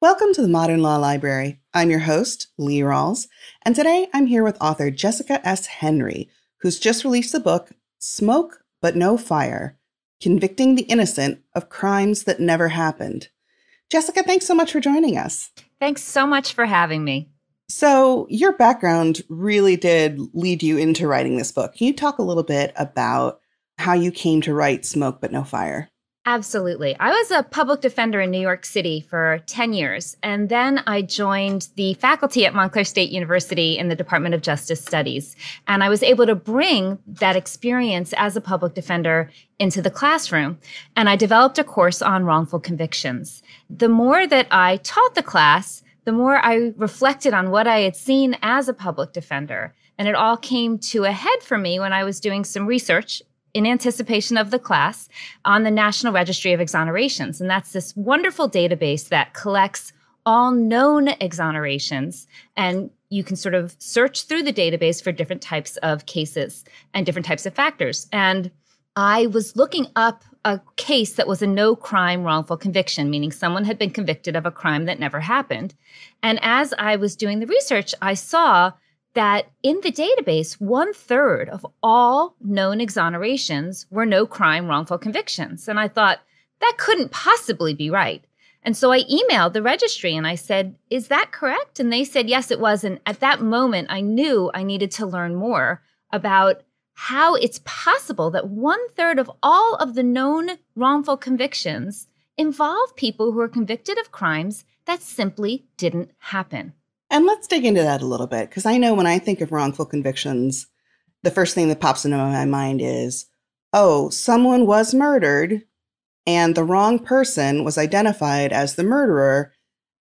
Welcome to the Modern Law Library. I'm your host, Lee Rawls, and today I'm here with author Jessica S. Henry, who's just released the book, Smoke But No Fire, Convicting the Innocent of Crimes That Never Happened. Jessica, thanks so much for joining us. Thanks so much for having me. So your background really did lead you into writing this book. Can you talk a little bit about how you came to write Smoke But No Fire? Absolutely. I was a public defender in New York City for 10 years, and then I joined the faculty at Montclair State University in the Department of Justice Studies. And I was able to bring that experience as a public defender into the classroom. And I developed a course on wrongful convictions. The more that I taught the class, the more I reflected on what I had seen as a public defender. And it all came to a head for me when I was doing some research in anticipation of the class on the National Registry of Exonerations. And that's this wonderful database that collects all known exonerations. And you can sort of search through the database for different types of cases and different types of factors. And I was looking up a case that was a no-crime wrongful conviction, meaning someone had been convicted of a crime that never happened. And as I was doing the research, I saw that in the database, 1/3 of all known exonerations were no crime wrongful convictions. And I thought, that couldn't possibly be right. And so I emailed the registry and I said, is that correct? And they said, yes, it was. And at that moment, I knew I needed to learn more about how it's possible that 1/3 of all of the known wrongful convictions involve people who are convicted of crimes that simply didn't happen. And let's dig into that a little bit, because I know when I think of wrongful convictions, the first thing that pops into my mind is, oh, someone was murdered and the wrong person was identified as the murderer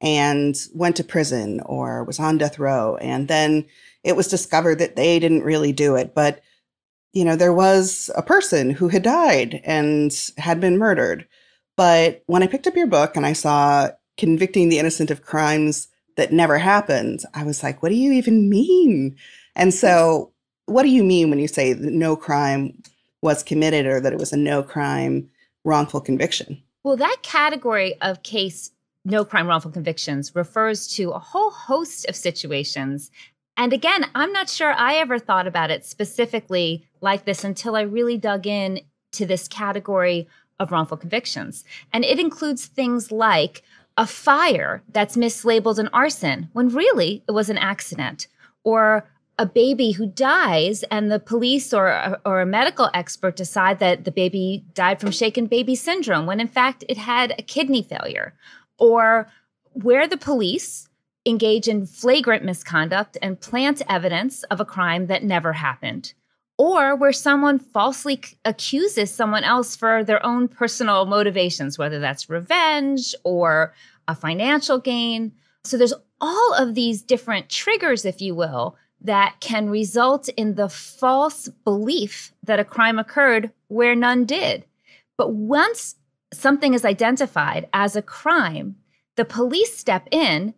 and went to prison or was on death row. And then it was discovered that they didn't really do it. But, you know, there was a person who had died and had been murdered. But when I picked up your book and I saw Convicting the Innocent of Crimes That Never Happened, I was like, what do you even mean? And so what do you mean when you say that no crime was committed or that it was a no crime wrongful conviction? Well, that category of case, no crime wrongful convictions, refers to a whole host of situations. And again, I'm not sure I ever thought about it specifically like this until I really dug in to this category of wrongful convictions. And it includes things like a fire that's mislabeled an arson when really it was an accident, or a baby who dies and the police or a medical expert decide that the baby died from shaken baby syndrome when in fact it had a kidney failure, or where the police engage in flagrant misconduct and plant evidence of a crime that never happened, or where someone falsely accuses someone else for their own personal motivations, whether that's revenge or a financial gain. So there's all of these different triggers, if you will, that can result in the false belief that a crime occurred where none did. But once something is identified as a crime, the police step in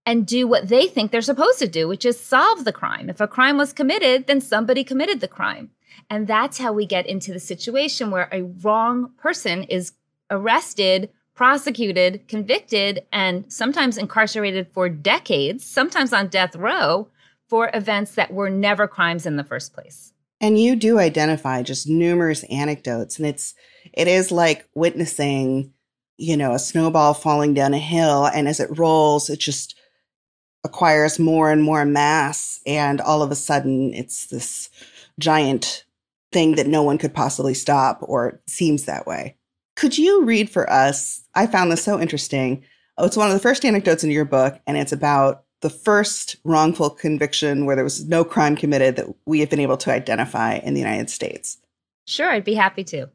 and do what they think they're supposed to do, which is solve the crime. If a crime was committed, then somebody committed the crime. And that's how we get into the situation where a wrong person is arrested, prosecuted, convicted, and sometimes incarcerated for decades, sometimes on death row, for events that were never crimes in the first place. And you do identify just numerous anecdotes, and it is like witnessing, you know, a snowball falling down a hill, and as it rolls, it just acquires more and more mass, and all of a sudden it's this giant thing that no one could possibly stop, or it seems that way. Could you read for us? I found this so interesting. Oh, it's one of the first anecdotes in your book, and it's about the first wrongful conviction where there was no crime committed that we have been able to identify in the United States. Sure, I'd be happy to.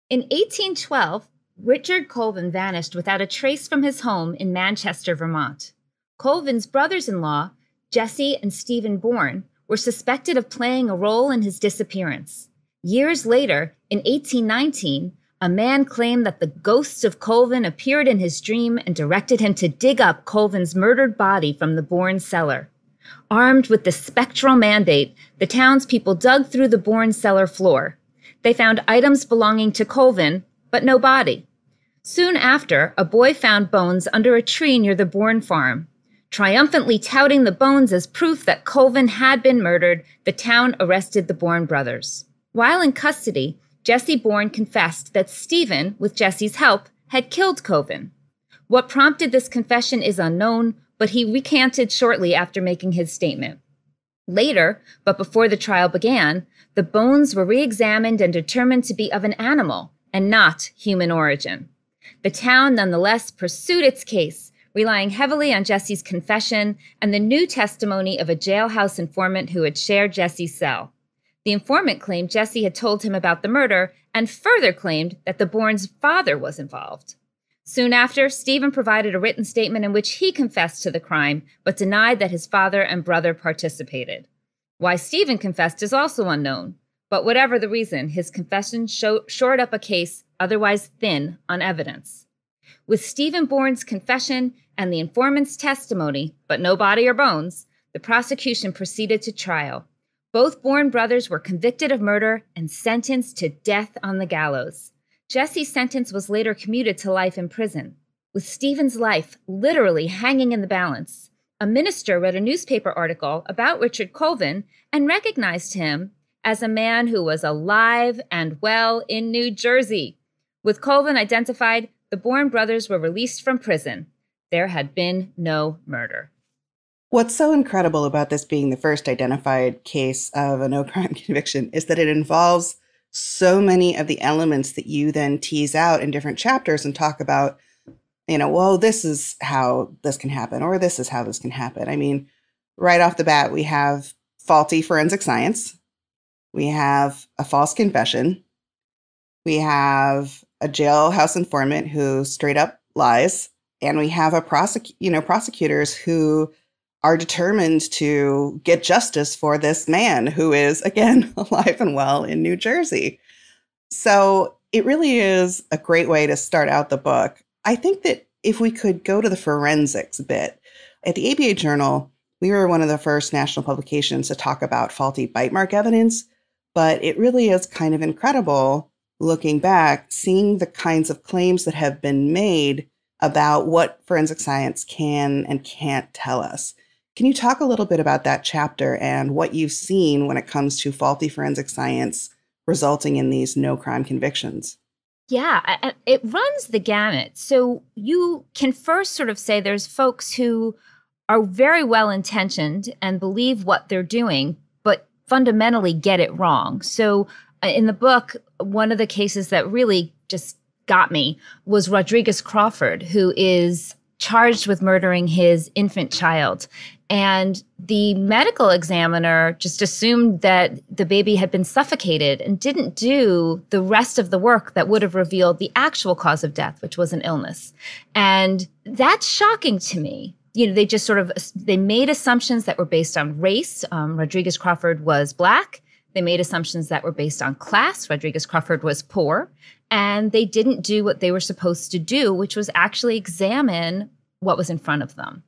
In 1812, Richard Colvin vanished without a trace from his home in Manchester, Vermont. Colvin's brothers-in-law, Jesse and Stephen Bourne, were suspected of playing a role in his disappearance. Years later, in 1819, a man claimed that the ghosts of Colvin appeared in his dream and directed him to dig up Colvin's murdered body from the Bourne cellar. Armed with the spectral mandate, the townspeople dug through the Bourne cellar floor. They found items belonging to Colvin, but no body. Soon after, a boy found bones under a tree near the Bourne farm. Triumphantly touting the bones as proof that Colvin had been murdered, the town arrested the Bourne brothers. While in custody, Jesse Bourne confessed that Stephen, with Jesse's help, had killed Colvin. What prompted this confession is unknown, but he recanted shortly after making his statement. Later, but before the trial began, the bones were re-examined and determined to be of an animal and not human origin. The town nonetheless pursued its case, relying heavily on Jesse's confession and the new testimony of a jailhouse informant who had shared Jesse's cell. The informant claimed Jesse had told him about the murder and further claimed that the Bourne's father was involved. Soon after, Stephen provided a written statement in which he confessed to the crime, but denied that his father and brother participated. Why Stephen confessed is also unknown, but whatever the reason, his confession shored up a case otherwise thin on evidence. With Stephen Bourne's confession and the informant's testimony, but no body or bones, the prosecution proceeded to trial. Both Bourne brothers were convicted of murder and sentenced to death on the gallows. Jesse's sentence was later commuted to life in prison. With Stephen's life literally hanging in the balance, a minister read a newspaper article about Richard Colvin and recognized him as a man who was alive and well in New Jersey. With Colvin identified, the Bourne brothers were released from prison. There had been no murder. What's so incredible about this being the first identified case of a no-crime conviction is that it involves so many of the elements that you then tease out in different chapters and talk about, well, this is how this can happen, or this is how this can happen. I mean, right off the bat, we have faulty forensic science. We have a false confession. We have a jailhouse informant who straight up lies. And we have prosecutors who are determined to get justice for this man who is, again, alive and well in New Jersey. So it really is a great way to start out the book. I think that if we could go to the forensics a bit, at the ABA Journal, we were one of the first national publications to talk about faulty bite mark evidence, but it really is kind of incredible looking back, seeing the kinds of claims that have been made about what forensic science can and can't tell us. Can you talk a little bit about that chapter and what you've seen when it comes to faulty forensic science resulting in these no-crime convictions? Yeah, it runs the gamut. So you can first sort of say there's folks who are very well-intentioned and believe what they're doing, but fundamentally get it wrong. So in the book, one of the cases that really just got me was Rodriguez Crawford, who is charged with murdering his infant child. And the medical examiner just assumed that the baby had been suffocated and didn't do the rest of the work that would have revealed the actual cause of death, which was an illness. And that's shocking to me. They just they made assumptions that were based on race. Rodriguez Crawford was Black. They made assumptions that were based on class. Rodriguez Crawford was poor. And they didn't do what they were supposed to do, which was actually examine what was in front of them.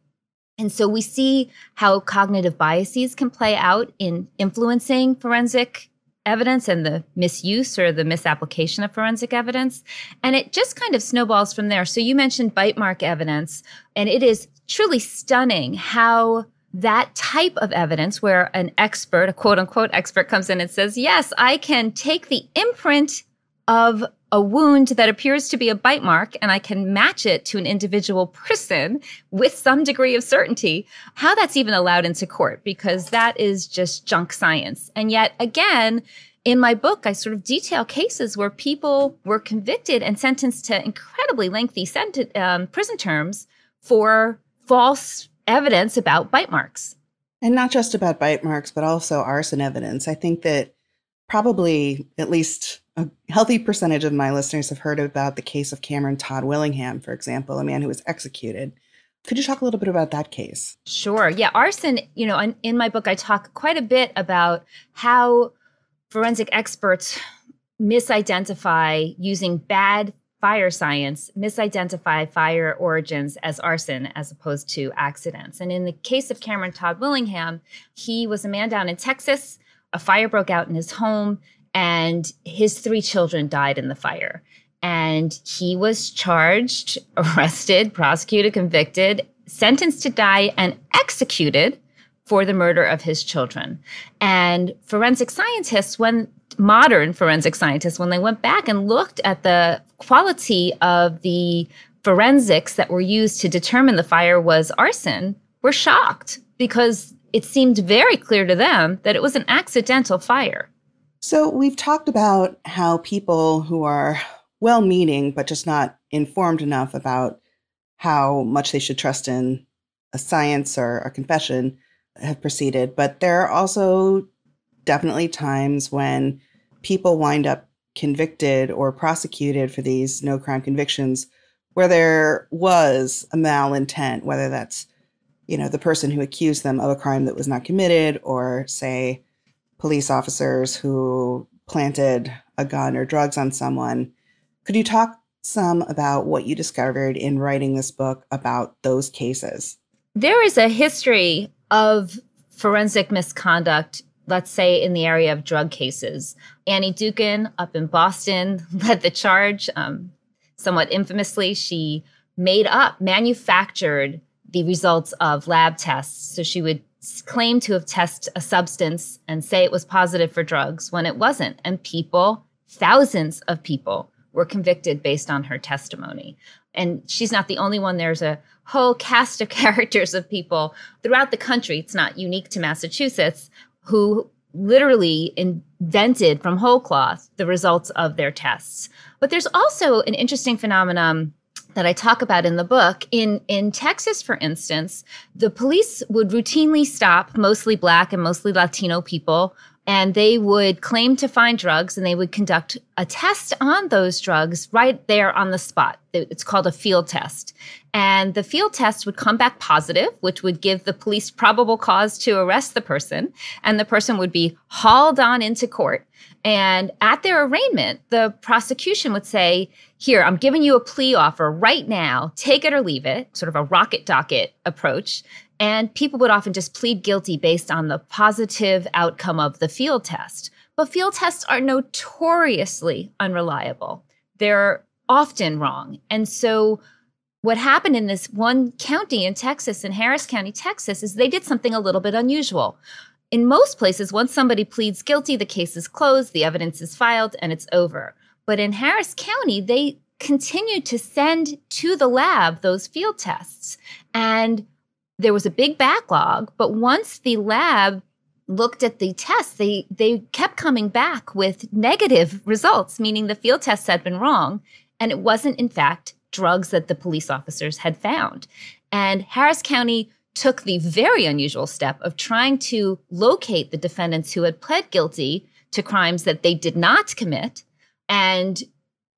And so we see how cognitive biases can play out in influencing forensic evidence and the misuse or the misapplication of forensic evidence. And it just kind of snowballs from there. So you mentioned bite mark evidence, and it is truly stunning how that type of evidence where an expert, a quote unquote expert, comes in and says, yes, I can take the imprint of a wound that appears to be a bite mark and I can match it to an individual person with some degree of certainty, how that's even allowed into court, because that is just junk science. And yet, again, in my book, I sort of detail cases where people were convicted and sentenced to incredibly lengthy prison terms for false evidence about bite marks. And not just about bite marks, but also arson evidence. I think that probably at least a healthy percentage of my listeners have heard about the case of Cameron Todd Willingham, for example, a man who was executed. Could you talk a little bit about that case? Sure. Yeah. Arson, in my book, I talk quite a bit about how forensic experts misidentify using bad fire science, misidentify fire origins as arson as opposed to accidents. And in the case of Cameron Todd Willingham, he was a man down in Texas. A fire broke out in his home, and his 3 children died in the fire. And he was charged, arrested, prosecuted, convicted, sentenced to die, and executed for the murder of his children. And modern forensic scientists, when they went back and looked at the quality of the forensics that were used to determine the fire was arson, were shocked because it seemed very clear to them that it was an accidental fire. So we've talked about how people who are well-meaning but just not informed enough about how much they should trust in a science or a confession have proceeded. But there are also definitely times when people wind up convicted or prosecuted for these no-crime convictions where there was a malintent, whether that's, the person who accused them of a crime that was not committed, or say police officers who planted a gun or drugs on someone. Could you talk some about what you discovered in writing this book about those cases? There is a history of forensic misconduct, let's say in the area of drug cases. Annie Dukin up in Boston led the charge. Somewhat infamously, she manufactured the results of lab tests. So she would claim to have tested a substance and say it was positive for drugs when it wasn't. And thousands of people were convicted based on her testimony. And she's not the only one. There's a whole cast of characters of people throughout the country. It's not unique to Massachusetts, who literally invented from whole cloth the results of their tests. But there's also an interesting phenomenon that I talk about in the book. In Texas, for instance, the police would routinely stop mostly Black and mostly Latino people, and they would claim to find drugs, and they would conduct a test on those drugs right there on the spot. It's called a field test. And the field test would come back positive, which would give the police probable cause to arrest the person, and the person would be hauled on into court. And at their arraignment, the prosecution would say, here, I'm giving you a plea offer right now, take it or leave it, sort of a rocket docket approach. And people would often just plead guilty based on the positive outcome of the field test. But field tests are notoriously unreliable. They're often wrong. And so what happened in this one county in Texas, in Harris County, Texas, is they did something a little bit unusual. In most places, once somebody pleads guilty, the case is closed, the evidence is filed, and it's over. But in Harris County, they continued to send to the lab those field tests. And there was a big backlog, but once the lab looked at the tests, they kept coming back with negative results, meaning the field tests had been wrong, and it wasn't, in fact, drugs that the police officers had found. And Harris County took the very unusual step of trying to locate the defendants who had pled guilty to crimes that they did not commit and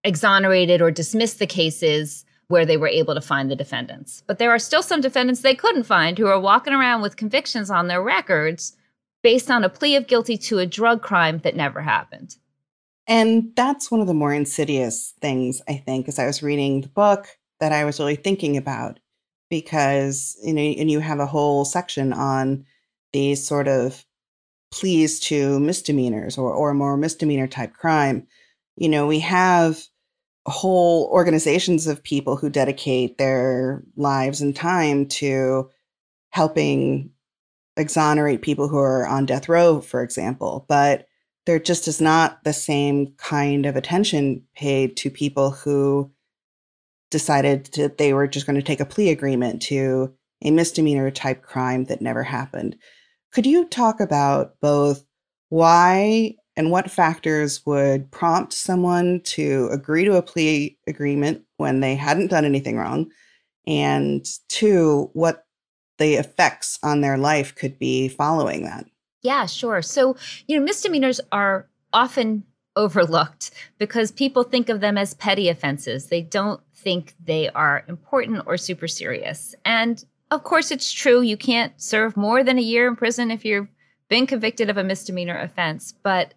exonerated or dismissed the cases where they were able to find the defendants. But there are still some defendants they couldn't find who are walking around with convictions on their records based on a plea of guilty to a drug crime that never happened. And that's one of the more insidious things, I think, as I was reading the book, that I was really thinking about. Because, and you have a whole section on these sort of pleas to misdemeanors or more misdemeanor type crime. We have whole organizations of people who dedicate their lives and time to helping exonerate people who are on death row, for example. But there just is not the same kind of attention paid to people who decided that they were just going to take a plea agreement to a misdemeanor type crime that never happened. Could you talk about both why and what factors would prompt someone to agree to a plea agreement when they hadn't done anything wrong? And two, what the effects on their life could be following that? Yeah, sure. So, misdemeanors are often overlooked because people think of them as petty offenses. They don't think they are important or super serious. And of course, it's true. You can't serve more than a year in prison if you've been convicted of a misdemeanor offense, but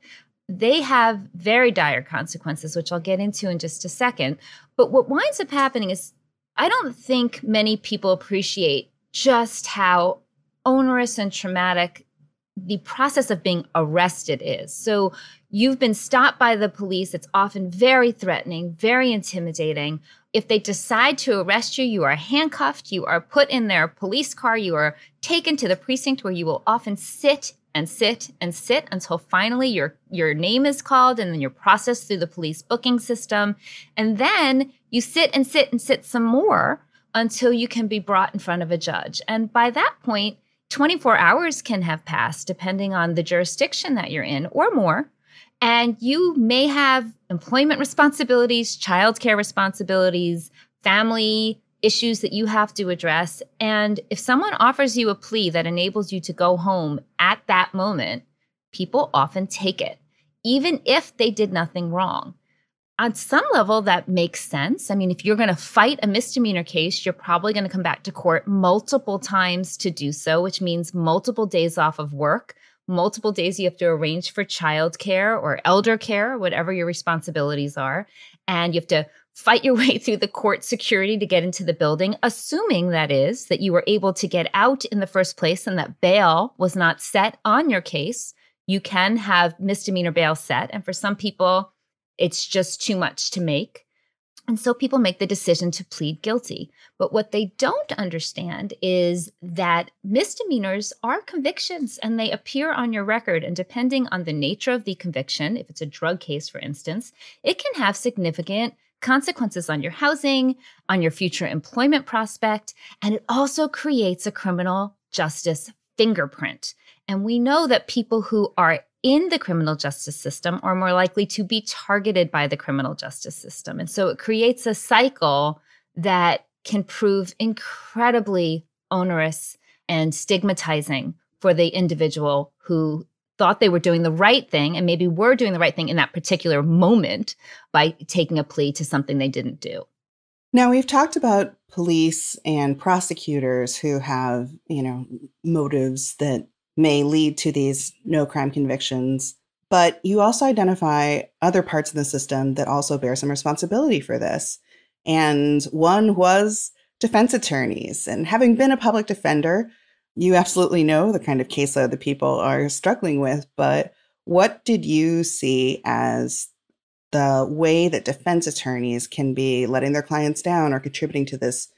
they have very dire consequences, which I'll get into in just a second. But what winds up happening is I don't think many people appreciate just how onerous and traumatic the process of being arrested is. So You've been stopped by the police. It's often very threatening, very intimidating. If they decide to arrest you, you are handcuffed, you are put in their police car, you are taken to the precinct where you will often sit and sit and sit until finally your name is called, and then you're processed through the police booking system. And then you sit and sit and sit some more until you can be brought in front of a judge. And by that point, 24 hours can have passed, depending on the jurisdiction that you're in, or more. And you may have employment responsibilities, childcare responsibilities, family issues that you have to address. And if someone offers you a plea that enables you to go home at that moment, people often take it, even if they did nothing wrong. On some level, that makes sense. I mean, if you're going to fight a misdemeanor case, you're probably going to come back to court multiple times to do so, which means multiple days off of work, multiple days you have to arrange for childcare or elder care, whatever your responsibilities are. And you have to fight your way through the court security to get into the building, assuming that is that you were able to get out in the first place and that bail was not set on your case. You can have misdemeanor bail set. And for some people, it's just too much to make. And so people make the decision to plead guilty. But what they don't understand is that misdemeanors are convictions and they appear on your record. And depending on the nature of the conviction, if it's a drug case, for instance, it can have significant consequences on your housing, on your future employment prospect, and it also creates a criminal justice fingerprint. And we know that people who are in the criminal justice system are more likely to be targeted by the criminal justice system. And so it creates a cycle that can prove incredibly onerous and stigmatizing for the individual who thought they were doing the right thing and maybe were doing the right thing in that particular moment by taking a plea to something they didn't do. Now, we've talked about police and prosecutors who have, motives that may lead to these no crime convictions, but you also identify other parts of the system that also bear some responsibility for this. And one was defense attorneys. And having been a public defender, you absolutely know the kind of caseload that people are struggling with. But what did you see as the way that defense attorneys can be letting their clients down or contributing to this,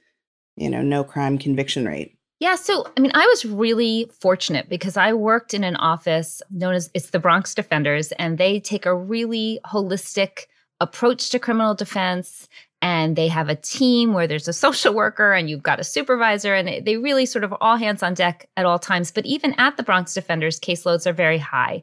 no crime conviction rate? Yeah. So, I was really fortunate because I worked in an office known as it's the Bronx Defenders, and they take a really holistic approach to criminal defense. And they have a team where there's a social worker and you've got a supervisor, and they really sort of all hands on deck at all times. But even at the Bronx Defenders, caseloads are very high.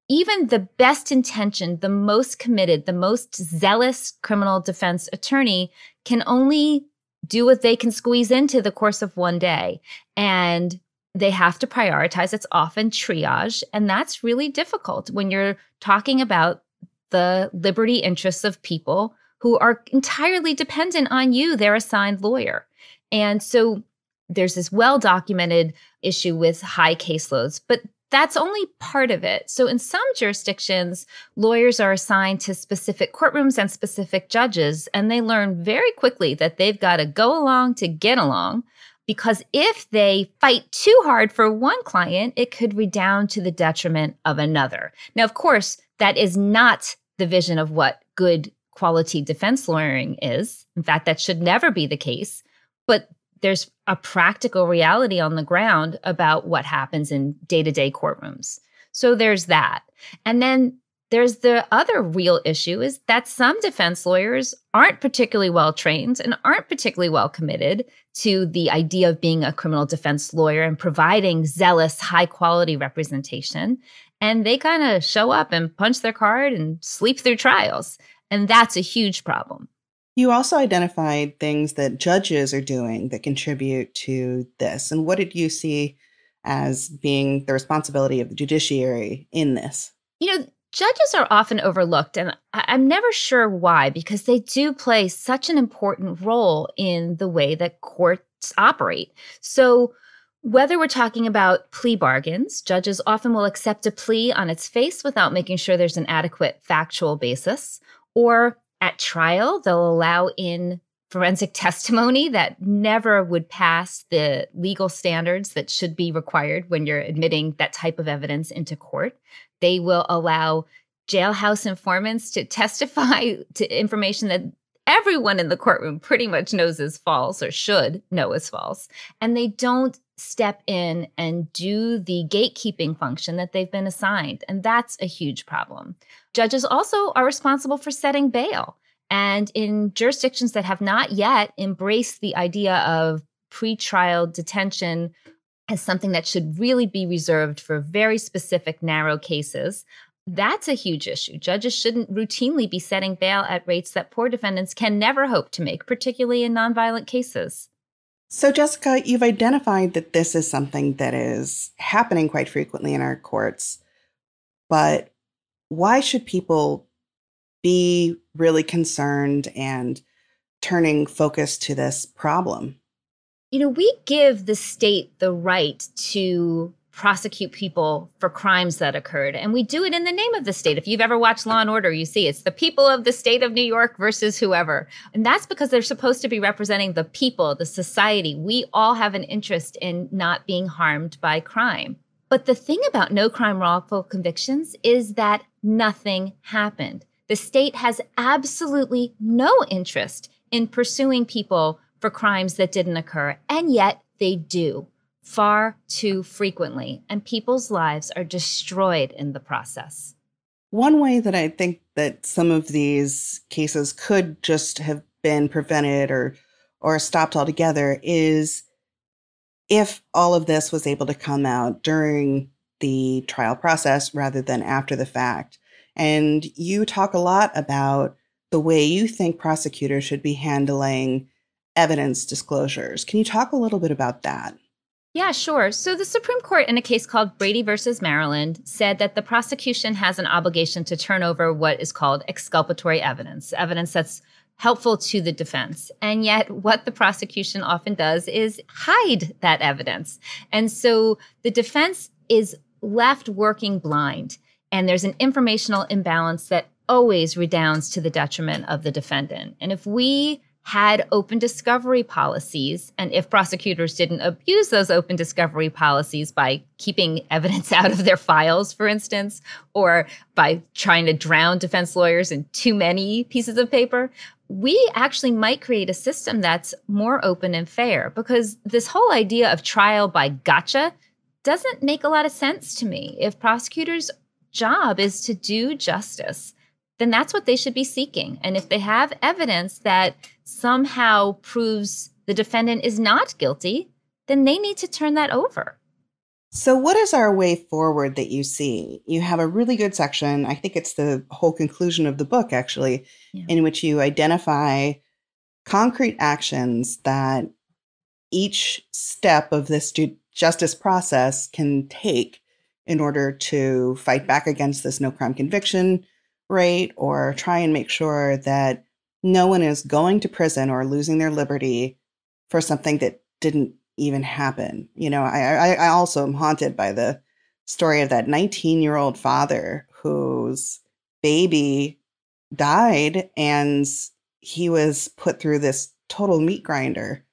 Even the best intentioned, the most committed, the most zealous criminal defense attorney can only do what they can squeeze into the course of one day. And they have to prioritize. It's often triage. And that's really difficult when you're talking about the liberty interests of people who are entirely dependent on you, their assigned lawyer. And so there's this well-documented issue with high caseloads, but that's only part of it. So in some jurisdictions, lawyers are assigned to specific courtrooms and specific judges, and they learn very quickly that they've got to go along to get along, because if they fight too hard for one client, it could redound to the detriment of another. Now, of course, that is not the vision of what good quality defense lawyering is. In fact, that should never be the case. But there's a practical reality on the ground about what happens in day-to-day courtrooms. So there's that. And then there's the other real issue is that some defense lawyers aren't particularly well trained and aren't particularly well committed to the idea of being a criminal defense lawyer and providing zealous, high-quality representation. And they kind of show up and punch their card and sleep through trials. And that's a huge problem. You also identified things that judges are doing that contribute to this. And what did you see as being the responsibility of the judiciary in this? Judges are often overlooked, and I'm never sure why, because they do play such an important role in the way that courts operate. So whether we're talking about plea bargains, judges often will accept a plea on its face without making sure there's an adequate factual basis, or at trial, they'll allow in forensic testimony that never would pass the legal standards that should be required when you're admitting that type of evidence into court. They will allow jailhouse informants to testify to information that everyone in the courtroom pretty much knows is false or should know is false. And they don't step in and do the gatekeeping function that they've been assigned. And that's a huge problem. Judges also are responsible for setting bail. And in jurisdictions that have not yet embraced the idea of pretrial detention as something that should really be reserved for very specific, narrow cases, that's a huge issue. Judges shouldn't routinely be setting bail at rates that poor defendants can never hope to make, particularly in nonviolent cases. So, Jessica, you've identified that this is something that is happening quite frequently in our courts, but why should people be really concerned and turning focus to this problem? We give the state the right to prosecute people for crimes that occurred. And we do it in the name of the state. If you've ever watched Law and Order, you see it's the people of the state of New York versus whoever. And that's because they're supposed to be representing the people, the society. We all have an interest in not being harmed by crime. But the thing about no crime wrongful convictions is that nothing happened. The state has absolutely no interest in pursuing people for crimes that didn't occur, and yet they do. Far too frequently, and people's lives are destroyed in the process. One way that I think that some of these cases could just have been prevented or stopped altogether is if all of this was able to come out during the trial process rather than after the fact. And you talk a lot about the way you think prosecutors should be handling evidence disclosures. Can you talk a little bit about that? Yeah, sure. So the Supreme Court in a case called Brady versus Maryland said that the prosecution has an obligation to turn over what is called exculpatory evidence, evidence that's helpful to the defense. And yet what the prosecution often does is hide that evidence. And so the defense is left working blind, and there's an informational imbalance that always redounds to the detriment of the defendant. And if we had open discovery policies, and if prosecutors didn't abuse those open discovery policies by keeping evidence out of their files, for instance, or by trying to drown defense lawyers in too many pieces of paper, we actually might create a system that's more open and fair, because this whole idea of trial by gotcha doesn't make a lot of sense to me. If prosecutors' job is to do justice, then that's what they should be seeking. And if they have evidence that somehow proves the defendant is not guilty, then they need to turn that over. So what is our way forward that you see? You have a really good section, I think it's the whole conclusion of the book, actually, in which you identify concrete actions that each step of this justice process can take in order to fight back against this no crime conviction rate, or try and make sure that no one is going to prison or losing their liberty for something that didn't even happen. I also am haunted by the story of that 19-year-old father whose baby died and he was put through this total meat grinder.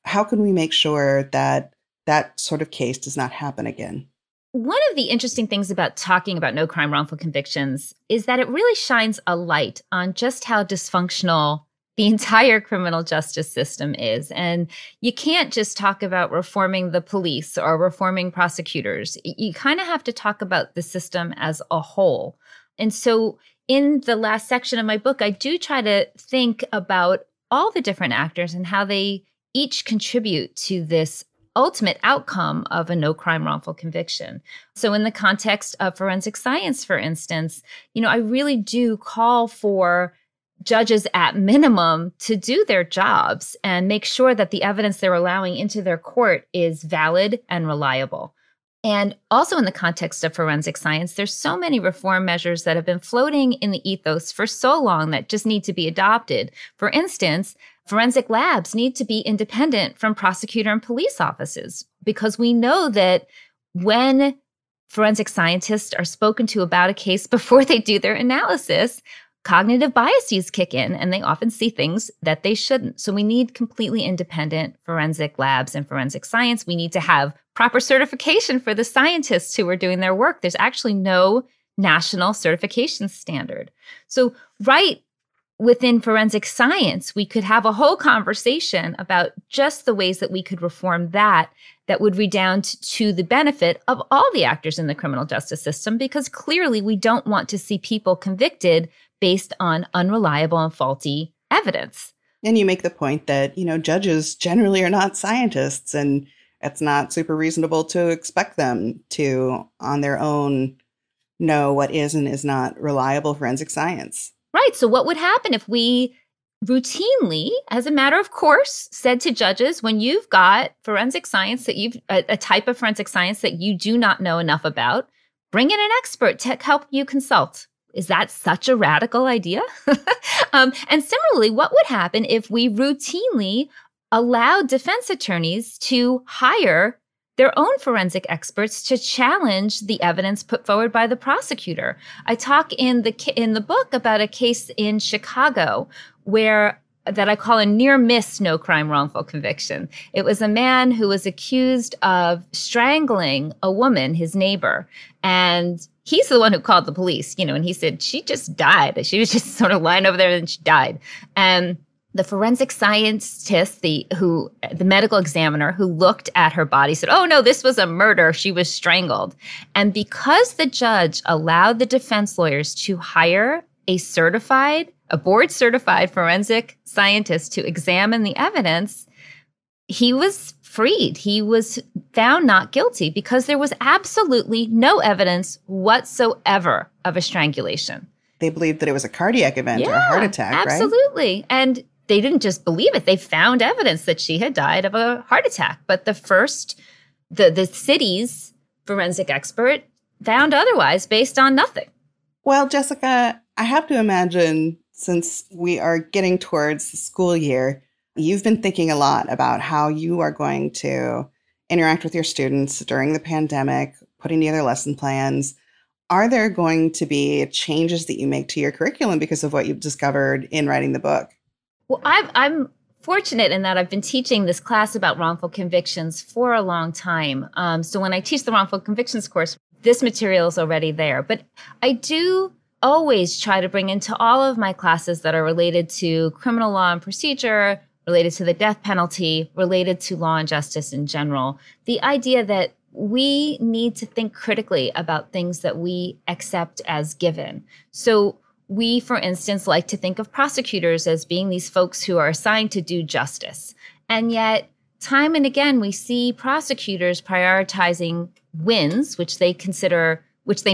How can we make sure that that sort of case does not happen again? One of the interesting things about talking about no crime wrongful convictions is that it really shines a light on just how dysfunctional the entire criminal justice system is. And you can't just talk about reforming the police or reforming prosecutors. You kind of have to talk about the system as a whole. And so in the last section of my book, I do try to think about all the different actors and how they each contribute to this ultimate outcome of a no crime wrongful conviction. So in the context of forensic science, for instance, I really do call for judges at minimum to do their jobs and make sure that the evidence they're allowing into their court is valid and reliable. And also in the context of forensic science, there's so many reform measures that have been floating in the ethos for so long that just need to be adopted. For instance, forensic labs need to be independent from prosecutor and police offices, because we know that when forensic scientists are spoken to about a case before they do their analysis, cognitive biases kick in and they often see things that they shouldn't. So we need completely independent forensic labs and forensic science. We need to have proper certification for the scientists who are doing their work. There's actually no national certification standard. So right within forensic science, we could have a whole conversation about just the ways that we could reform that would redound to the benefit of all the actors in the criminal justice system, because clearly we don't want to see people convicted based on unreliable and faulty evidence. And you make the point that, judges generally are not scientists, and it's not super reasonable to expect them to, on their own, know what is and is not reliable forensic science. Right. So what would happen if we routinely, as a matter of course, said to judges, when you've got forensic science that a type of forensic science that you do not know enough about, bring in an expert to help you consult. Is that such a radical idea? And similarly, what would happen if we routinely allowed defense attorneys to hire their own forensic experts to challenge the evidence put forward by the prosecutor? I talk in the book about a case in Chicago that I call a near-miss no-crime wrongful conviction. It was a man who was accused of strangling a woman, his neighbor, and he's the one who called the police, and he said she just died. She was just sort of lying over there and she died. And the forensic scientist, the medical examiner who looked at her body said, "Oh no, this was a murder. She was strangled." And because the judge allowed the defense lawyers to hire a board-certified forensic scientist to examine the evidence, he was freed. He was found not guilty because there was absolutely no evidence whatsoever of a strangulation. They believed that it was a cardiac event or a heart attack, right? Absolutely. And they didn't just believe it. They found evidence that she had died of a heart attack. But the city's forensic expert found otherwise based on nothing. Well, Jessica, I have to imagine, since we are getting towards the school year, you've been thinking a lot about how you are going to interact with your students during the pandemic, putting together lesson plans. Are there going to be changes that you make to your curriculum because of what you've discovered in writing the book? Well, I'm fortunate in that I've been teaching this class about wrongful convictions for a long time. So when I teach the wrongful convictions course, this material is already there. But I do always try to bring into all of my classes that are related to criminal law and procedure, related to the death penalty, related to law and justice in general, the idea that we need to think critically about things that we accept as given. So we, for instance, like to think of prosecutors as being these folks who are assigned to do justice. And yet, time and again, we see prosecutors prioritizing wins, which they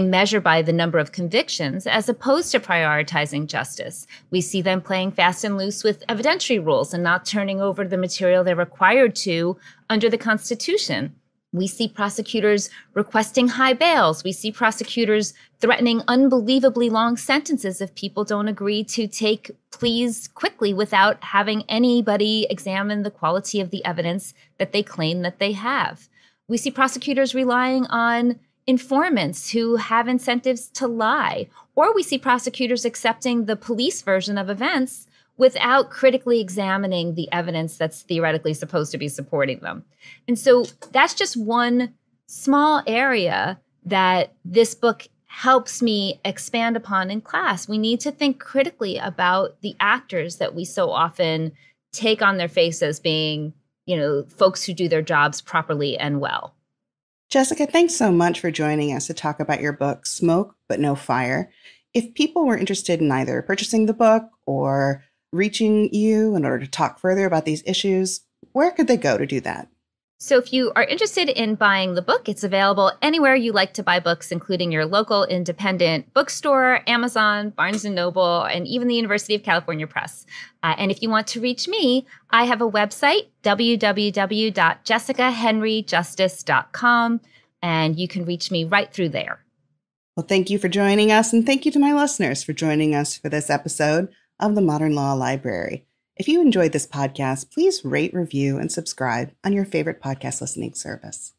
measure by the number of convictions, as opposed to prioritizing justice. We see them playing fast and loose with evidentiary rules and not turning over the material they're required to under the Constitution. We see prosecutors requesting high bails. We see prosecutors threatening unbelievably long sentences if people don't agree to take pleas quickly without having anybody examine the quality of the evidence that they claim that they have. We see prosecutors relying on informants who have incentives to lie, or we see prosecutors accepting the police version of events without critically examining the evidence that's theoretically supposed to be supporting them. And so that's just one small area that this book helps me expand upon in class. We need to think critically about the actors that we so often take on their face as being, folks who do their jobs properly and well. Jessica, thanks so much for joining us to talk about your book, Smoke But No Fire. If people were interested in either purchasing the book or reaching you in order to talk further about these issues, where could they go to do that? So if you are interested in buying the book, it's available anywhere you like to buy books, including your local independent bookstore, Amazon, Barnes & Noble, and even the University of California Press. And if you want to reach me, I have a website, www.jessicahenryjustice.com, and you can reach me right through there. Well, thank you for joining us, and thank you to my listeners for joining us for this episode of the Modern Law Library. If you enjoyed this podcast, please rate, review, and subscribe on your favorite podcast listening service.